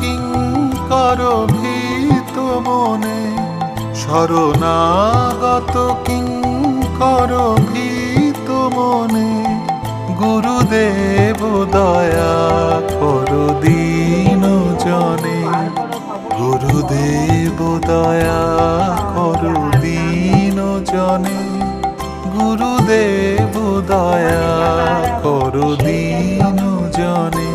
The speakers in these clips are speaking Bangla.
কিঙ্কর ভীত মনে, শরণাগত কিঙ্কর ভীত মনে, গুরুদেব দয়া করো দীন জনে, গুরুদেব দয়া করো দীন জনে, গুরুদেব দয়া করো দীন জনে।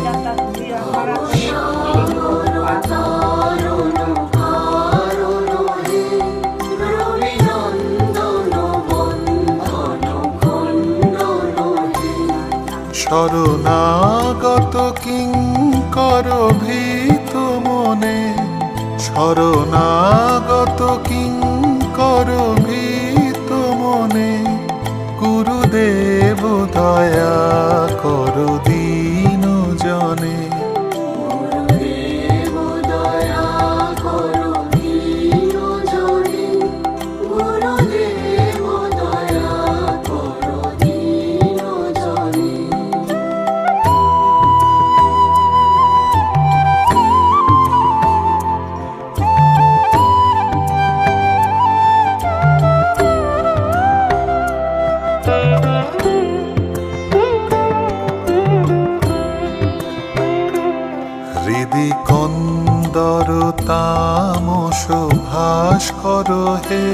শরণাগত কিঙ্কর ভীত মনে, শরণাগত কিঙ্কর ভীত মনে, গুরুদেব দয়া করো দীন জনে, গুরুদেব দয়া করো দীন জনে, গুরুদেব দয়া করো দীন জনে। হৃদি কন্দর তামস ভাস্কর হে,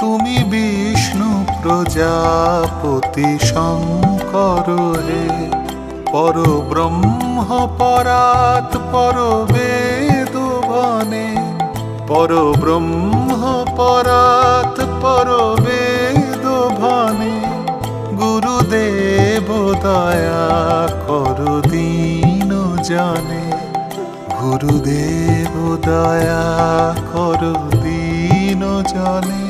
তুমি বিষ্ণু প্রজাপতি শঙ্কর হে, পর ব্রহ্ম পরাৎ পর বেদ বনে, পর ব্রহ্ম পরাৎ পর বেদ বনে, গুরুদেব দয়া করো দীন জনে, গুরুদেব দয়া করো দীন জনে,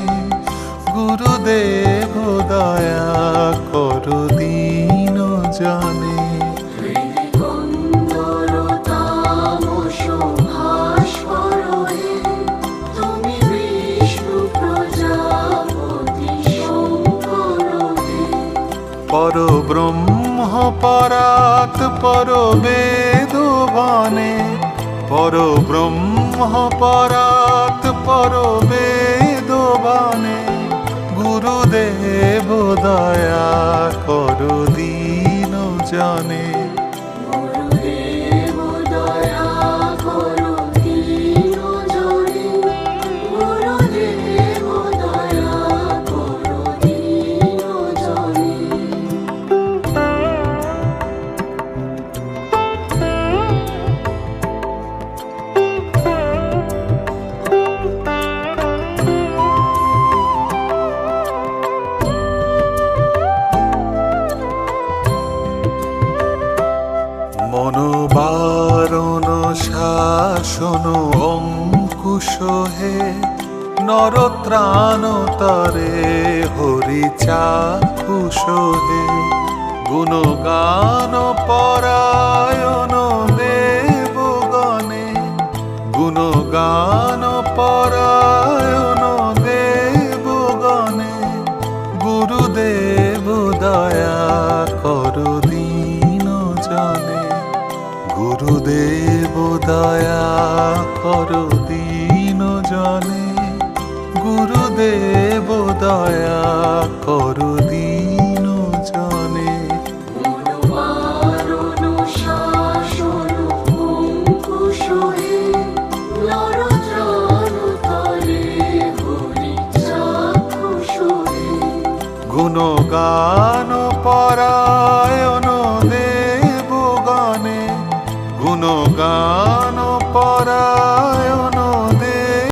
গুরুদেব দয়া করো দীন জনে। হৃদি কন্দর তামস ভাস্কর হে, তুমি বিষ্ণু প্রজাপতি শঙ্কর হে, পর ব্রহ্ম পরাৎ পর বেদ বনে, পর ব্রহ্ম পরাৎ পর বেদ বনে, গুরুদেব দয়া করো দীন জনে, গুরুদেব দয়া করো দীন জনে, গুরুদেব দয়া করো দীন জনে। মনোবারণ শাসন অঙ্কুশ হে, নরত্রাণ তরে হরি চাক্ষুষ হে, গুণগান পরায়ণ দেবগণে, গুণগান পরায়ণ দেবগণে, গুরুদেব দয়া করো দীন জনে, গুরুদেব দয়া করো দীন জনে, গুরুদেব দয়া করো দীন জনে। মনোবারণ শাসন অঙ্কুশ হে, নরত্রাণ তরে হরি চাক্ষুষ হে, গুণগান